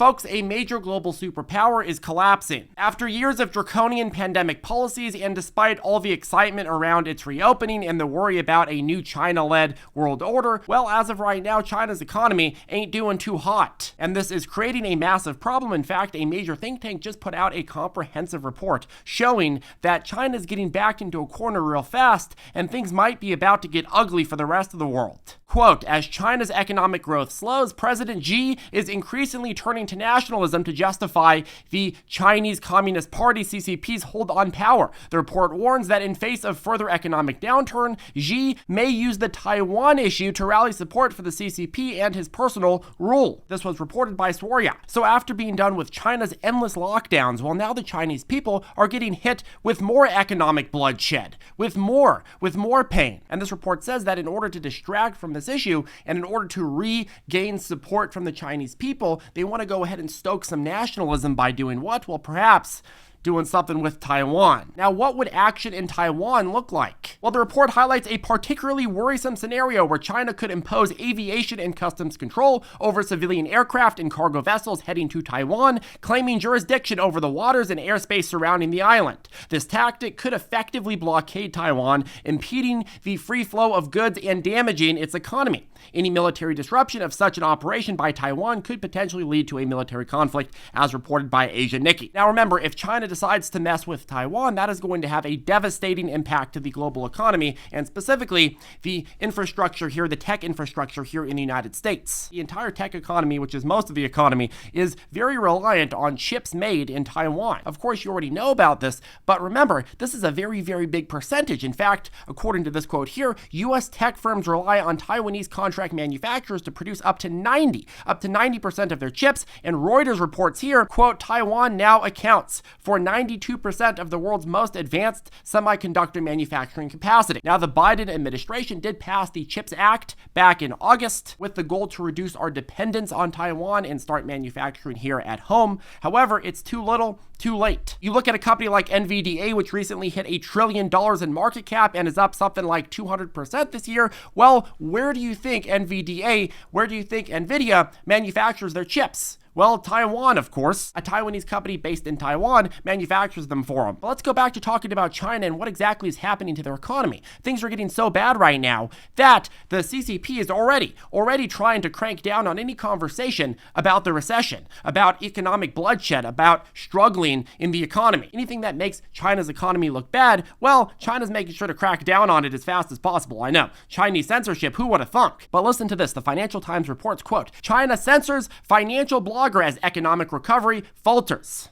Folks, a major global superpower is collapsing. After years of draconian pandemic policies and despite all the excitement around its reopening and the worry about a new China-led world order, well, as of right now, China's economy ain't doing too hot. And this is creating a massive problem. In fact, a major think tank just put out a comprehensive report showing that China's getting backed into a corner real fast and things might be about to get ugly for the rest of the world. Quote, as China's economic growth slows, President Xi is increasingly turning to nationalism to justify the Chinese Communist Party CCP's hold on power. The report warns that in face of further economic downturn, Xi may use the Taiwan issue to rally support for the CCP and his personal rule. This was reported by Swarya. So after being done with China's endless lockdowns, well, now the Chinese people are getting hit with more economic bloodshed, with more pain. And this report says that in order to distract from this issue and in order to regain support from the Chinese people, they want to go ahead and stoke some nationalism by doing what? Well, perhaps doing something with Taiwan. Now, what would action in Taiwan look like? Well, the report highlights a particularly worrisome scenario where China could impose aviation and customs control over civilian aircraft and cargo vessels heading to Taiwan, claiming jurisdiction over the waters and airspace surrounding the island. This tactic could effectively blockade Taiwan, impeding the free flow of goods and damaging its economy. Any military disruption of such an operation by Taiwan could potentially lead to a military conflict, as reported by Asia Nikkei. Now remember, if China decides to mess with Taiwan, that is going to have a devastating impact to the global economy and specifically the infrastructure here, the tech infrastructure here in the United States. The entire tech economy, which is most of the economy, is very reliant on chips made in Taiwan. Of course, you already know about this, but remember, this is a very, very big percentage. In fact, according to this quote here, U.S. tech firms rely on Taiwanese contract manufacturers to produce up to 90% of their chips, and Reuters reports here, quote, Taiwan now accounts for 92% of the world's most advanced semiconductor manufacturing capacity. Now, the Biden administration did pass the CHIPS Act back in August with the goal to reduce our dependence on Taiwan and start manufacturing here at home. However, it's too little, too late. You look at a company like NVDA, which recently hit $1 trillion in market cap and is up something like 200% this year. Well, where do you think NVDA, where do you think NVIDIA manufactures their chips? Well, Taiwan, of course. A Taiwanese company based in Taiwan manufactures them for them. But let's go back to talking about China and what exactly is happening to their economy. Things are getting so bad right now that the CCP is already trying to crank down on any conversation about the recession, about economic bloodshed, about struggling in the economy. Anything that makes China's economy look bad, well, China's making sure to crack down on it as fast as possible. I know. Chinese censorship, who would have thunk? But listen to this. The Financial Times reports, quote, China censors financial blogger as economic recovery falters.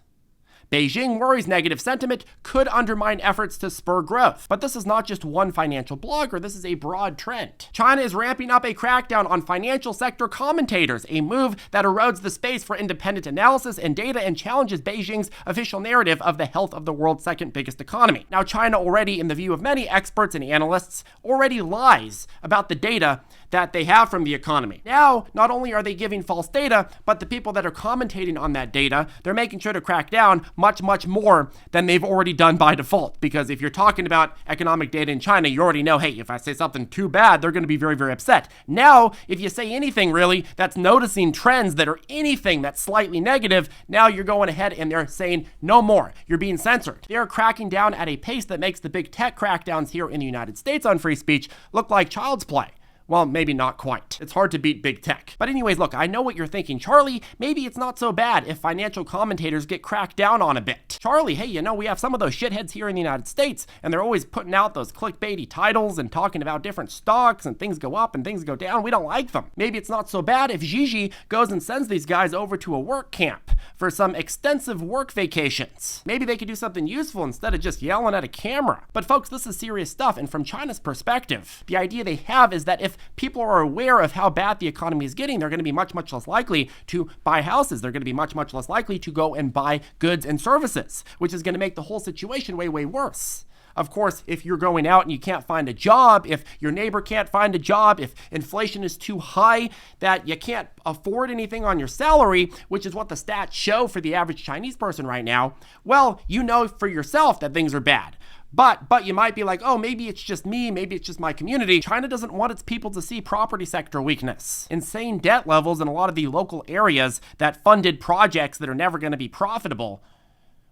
Beijing worries negative sentiment could undermine efforts to spur growth. But this is not just one financial blogger, this is a broad trend. China is ramping up a crackdown on financial sector commentators, a move that erodes the space for independent analysis and data and challenges Beijing's official narrative of the health of the world's second biggest economy. Now, China already, in the view of many experts and analysts, already lies about the data that they have from the economy. Now, not only are they giving false data, but the people that are commentating on that data, they're making sure to crack down much more than they've already done by default. Because if you're talking about economic data in China, you already know, hey, if I say something too bad, they're going to be very, very upset. Now, if you say anything really that's noticing trends that are anything that's slightly negative, now you're going ahead and they're saying no more. You're being censored. They're cracking down at a pace that makes the big tech crackdowns here in the United States on free speech look like child's play. Well, maybe not quite. It's hard to beat big tech. But anyways, look, I know what you're thinking. Charlie, maybe it's not so bad if financial commentators get cracked down on a bit. Charlie, hey, you know, we have some of those shitheads here in the United States, and they're always putting out those clickbaity titles and talking about different stocks and things go up and things go down. We don't like them. Maybe it's not so bad if Gigi goes and sends these guys over to a work camp for some extensive work vacations. Maybe they could do something useful instead of just yelling at a camera. But folks, this is serious stuff, and from China's perspective, the idea they have is that if people are aware of how bad the economy is getting, they're going to be much less likely to buy houses. They're going to be much less likely to go and buy goods and services, which is going to make the whole situation way worse. Of course, if you're going out and you can't find a job, if your neighbor can't find a job, if inflation is too high that you can't afford anything on your salary, which is what the stats show for the average Chinese person right now, well, you know for yourself that things are bad. But you might be like, oh, maybe it's just me, maybe it's just my community. China doesn't want its people to see property sector weakness, insane debt levels in a lot of the local areas that funded projects that are never going to be profitable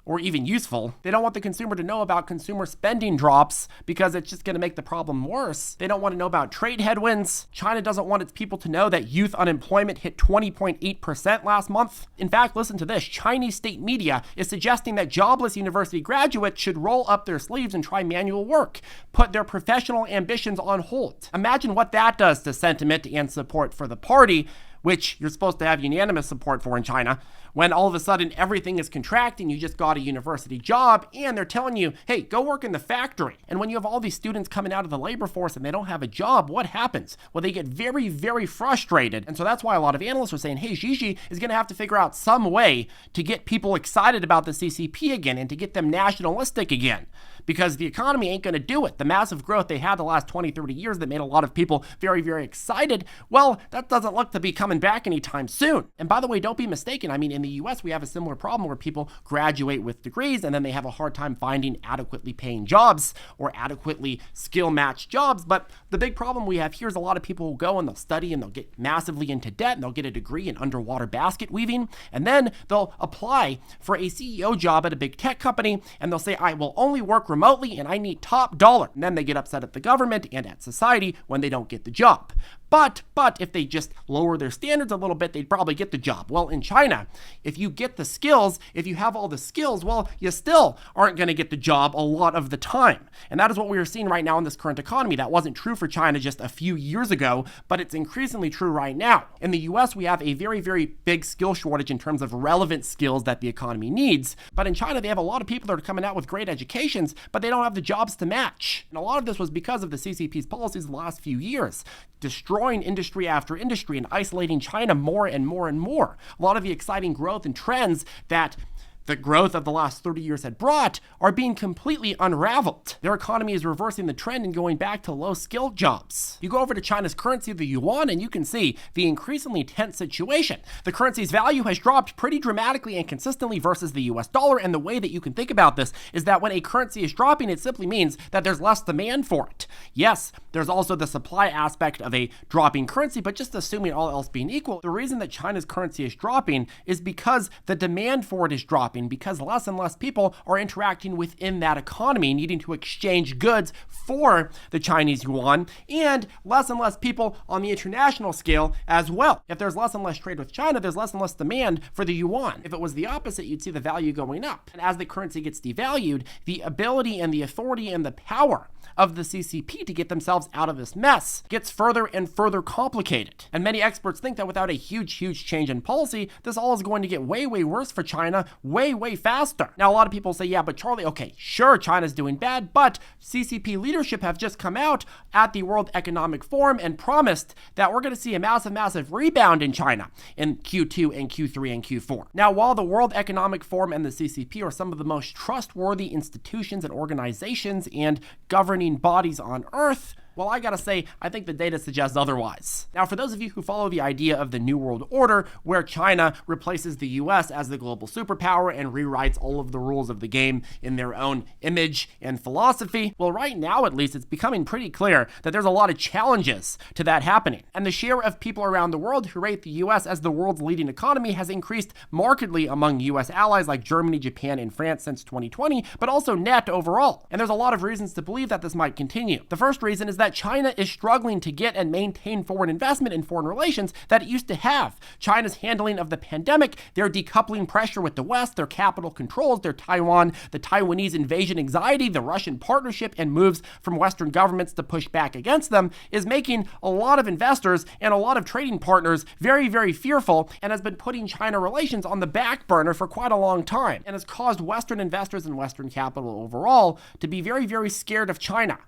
or even useful. They don't want the consumer to know about consumer spending drops because it's just going to make the problem worse. They don't want to know about trade headwinds. China doesn't want its people to know that youth unemployment hit 20.8% last month. In fact, listen to this. Chinese state media is suggesting that jobless university graduates should roll up their sleeves and try manual work, put their professional ambitions on hold. Imagine what that does to sentiment and support for the party, which you're supposed to have unanimous support for in China, when all of a sudden everything is contracting, you just got a university job, and they're telling you, hey, go work in the factory. And when you have all these students coming out of the labor force and they don't have a job, what happens? Well, they get very, very frustrated. And so that's why a lot of analysts are saying, hey, Xi is going to have to figure out some way to get people excited about the CCP again and to get them nationalistic again, because the economy ain't going to do it. The massive growth they had the last 20, 30 years that made a lot of people very, very excited, well, that doesn't look to be coming back anytime soon. And by the way, don't be mistaken. I mean, in the US, we have a similar problem where people graduate with degrees and then they have a hard time finding adequately paying jobs or adequately skill-matched jobs. But the big problem we have here is a lot of people will go and they'll study and they'll get massively into debt and they'll get a degree in underwater basket weaving. And then they'll apply for a CEO job at a big tech company and they'll say, I will only work remotely and I need top dollar. And then they get upset at the government and at society when they don't get the job. But if they just lower their standards a little bit, they'd probably get the job. Well, in China, if you get the skills, if you have all the skills, well, you still aren't going to get the job a lot of the time. And that is what we are seeing right now in this current economy. That wasn't true for China just a few years ago, but it's increasingly true right now. In the US, we have a very, very big skill shortage in terms of relevant skills that the economy needs. But in China, they have a lot of people that are coming out with great educations, but they don't have the jobs to match. And a lot of this was because of the CCP's policies the last few years, destroying industry after industry and isolating China more and more and more. A lot of the exciting growth and trends that the growth of the last 30 years had brought are being completely unraveled. Their economy is reversing the trend and going back to low-skilled jobs. You go over to China's currency, the yuan, and you can see the increasingly tense situation. The currency's value has dropped pretty dramatically and consistently versus the US dollar, and the way that you can think about this is that when a currency is dropping, it simply means that there's less demand for it. Yes, there's also the supply aspect of a dropping currency, but just assuming all else being equal, the reason that China's currency is dropping is because the demand for it is dropping, because less and less people are interacting within that economy, needing to exchange goods for the Chinese yuan, and less people on the international scale as well. If there's less and less trade with China, there's less and less demand for the yuan. If it was the opposite, you'd see the value going up. And as the currency gets devalued, the ability and the authority and the power of the CCP to get themselves out of this mess gets further and further complicated. And many experts think that without a huge change in policy, this all is going to get way worse for China way faster. Now, a lot of people say, yeah, but Charlie, okay, sure, China's doing bad, but CCP leadership have just come out at the World Economic Forum and promised that we're going to see a massive rebound in China in Q2 and Q3 and Q4. Now, while the World Economic Forum and the CCP are some of the most trustworthy institutions and organizations and governing bodies on Earth, well, I gotta say, I think the data suggests otherwise. Now, for those of you who follow the idea of the New World Order, where China replaces the US as the global superpower and rewrites all of the rules of the game in their own image and philosophy, well, right now, at least, it's becoming pretty clear that there's a lot of challenges to that happening. And the share of people around the world who rate the US as the world's leading economy has increased markedly among US allies like Germany, Japan, and France since 2020, but also net overall. And there's a lot of reasons to believe that this might continue. The first reason is that China is struggling to get and maintain foreign investment in foreign relations that it used to have. China's handling of the pandemic, their decoupling pressure with the West, their capital controls, their Taiwan, the Taiwanese invasion anxiety, the Russian partnership, and moves from Western governments to push back against them is making a lot of investors and a lot of trading partners very fearful, and has been putting China relations on the back burner for quite a long time, and has caused Western investors and Western capital overall to be very scared of China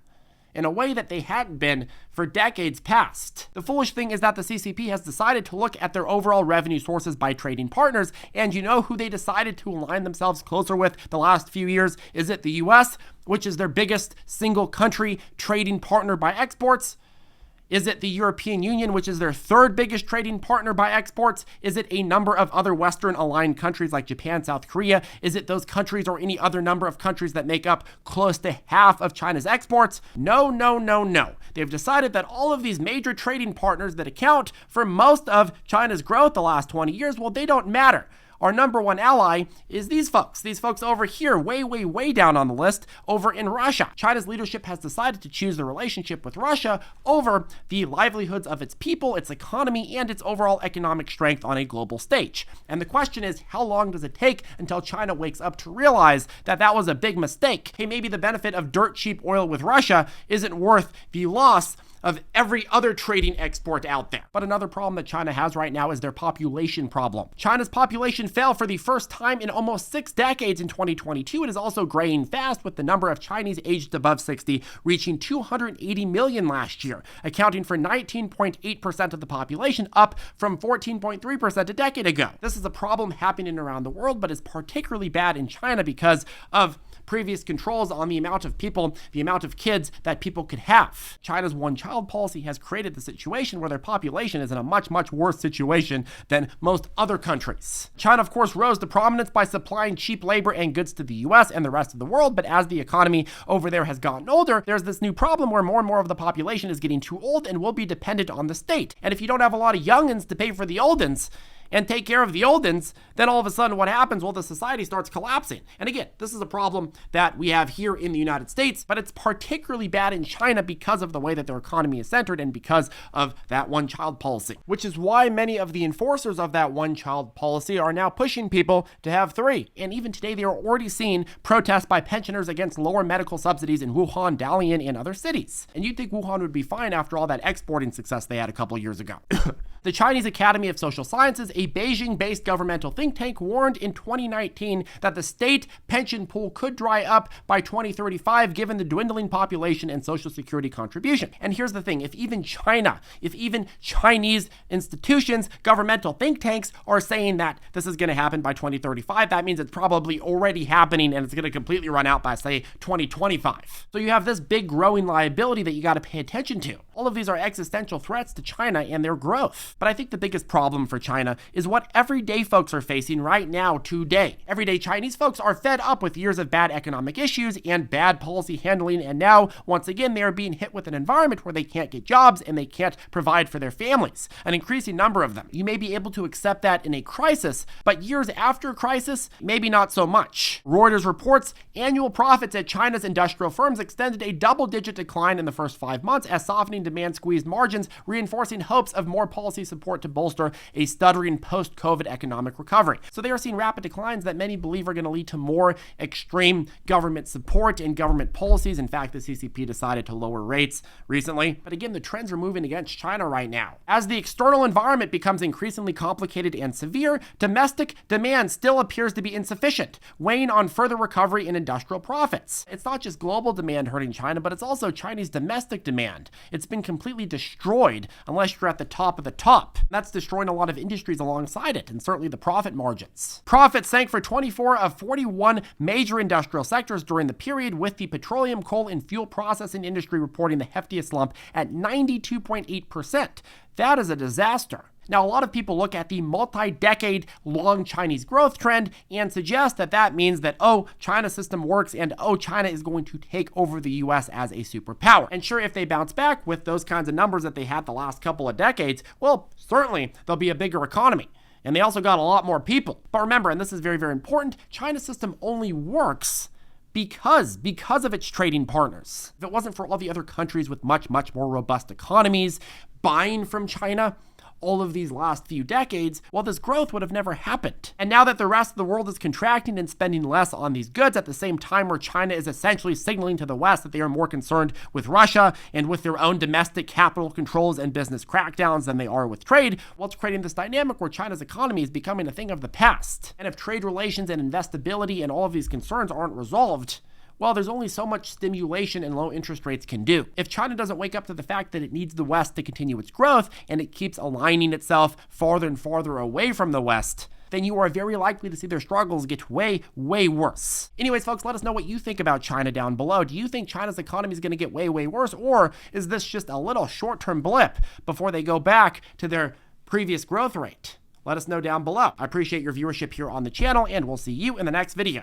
in a way that they hadn't been for decades past. The foolish thing is that the CCP has decided to look at their overall revenue sources by trading partners, and you know who they decided to align themselves closer with the last few years? Is it the US, which is their biggest single country trading partner by exports? Is it the European Union, which is their third biggest trading partner by exports? Is it a number of other Western aligned countries like Japan, South Korea? Is it those countries or any other number of countries that make up close to half of China's exports? No, no, no, no. They've decided that all of these major trading partners that account for most of China's growth the last 20 years, well, they don't matter. Our number one ally is these folks over here, way, way, way down on the list, over in Russia. China's leadership has decided to choose the relationship with Russia over the livelihoods of its people, its economy, and its overall economic strength on a global stage. And the question is, how long does it take until China wakes up to realize that that was a big mistake? Hey, maybe the benefit of dirt cheap oil with Russia isn't worth the loss of every other trading export out there. But another problem that China has right now is their population problem. China's population fell for the first time in almost 6 decades in 2022. It is also graying fast, with the number of Chinese aged above 60 reaching 280 million last year, accounting for 19.8% of the population, up from 14.3% a decade ago. This is a problem happening around the world, but is particularly bad in China because of previous controls on the amount of people, the amount of kids that people could have. China's one-child policy has created the situation where their population is in a much, much worse situation than most other countries. China, of course, rose to prominence by supplying cheap labor and goods to the US and the rest of the world, but as the economy over there has gotten older, there's this new problem where more and more of the population is getting too old and will be dependent on the state. And if you don't have a lot of youngins to pay for the oldins and take care of the oldins, then all of a sudden what happens? Well, the society starts collapsing. And again, this is a problem that we have here in the United States, but it's particularly bad in China because of the way that their economy is centered and because of that one-child policy, which is why many of the enforcers of that one-child policy are now pushing people to have 3. And even today, they are already seeing protests by pensioners against lower medical subsidies in Wuhan, Dalian, and other cities. And you'd think Wuhan would be fine after all that exporting success they had a couple years ago. The Chinese Academy of Social Sciences, a Beijing-based governmental think tank, warned in 2019 that the state pension pool could dry up by 2035 given the dwindling population and Social Security contribution. And here's the thing, if even Chinese institutions, governmental think tanks are saying that this is going to happen by 2035, that means it's probably already happening and it's going to completely run out by, say, 2025. So you have this big growing liability that you got to pay attention to. All of these are existential threats to China and their growth. But I think the biggest problem for China is what everyday folks are facing right now today. Everyday Chinese folks are fed up with years of bad economic issues and bad policy handling, and now, once again, they are being hit with an environment where they can't get jobs and they can't provide for their families. An increasing number of them. You may be able to accept that in a crisis, but years after crisis, maybe not so much. Reuters reports annual profits at China's industrial firms extended a double-digit decline in the first 5 months as softening demand squeezed margins, reinforcing hopes of more policy support to bolster a stuttering post-COVID economic recovery. So they are seeing rapid declines that many believe are going to lead to more extreme government support and government policies. In fact, the CCP decided to lower rates recently. But again, the trends are moving against China right now. As the external environment becomes increasingly complicated and severe, domestic demand still appears to be insufficient, weighing on further recovery in industrial profits. It's not just global demand hurting China, but it's also Chinese domestic demand. It's been completely destroyed unless you're at the top of the top. That's destroying a lot of industries alongside it, and certainly the profit margins. Profits sank for 24 of 41 major industrial sectors during the period, with the petroleum, coal, and fuel processing industry reporting the heftiest slump at 92.8%. That is a disaster. Now, a lot of people look at the multi-decade long Chinese growth trend and suggest that that means that, oh, China's system works and, oh, China is going to take over the US as a superpower. And sure, if they bounce back with those kinds of numbers that they had the last couple of decades, well, certainly there'll be a bigger economy. And they also got a lot more people. But remember, and this is very, very important, China's system only works because of its trading partners. If it wasn't for all the other countries with much, much more robust economies buying from China all of these last few decades, well, this growth would have never happened. And now that the rest of the world is contracting and spending less on these goods at the same time where China is essentially signaling to the West that they are more concerned with Russia and with their own domestic capital controls and business crackdowns than they are with trade, well, it's creating this dynamic where China's economy is becoming a thing of the past. And if trade relations and investability and all of these concerns aren't resolved, well, there's only so much stimulation and low interest rates can do. If China doesn't wake up to the fact that it needs the West to continue its growth and it keeps aligning itself farther and farther away from the West, then you are very likely to see their struggles get way, way worse. Anyways, folks, let us know what you think about China down below. Do you think China's economy is going to get way, way worse, or is this just a little short-term blip before they go back to their previous growth rate? Let us know down below. I appreciate your viewership here on the channel, and we'll see you in the next video.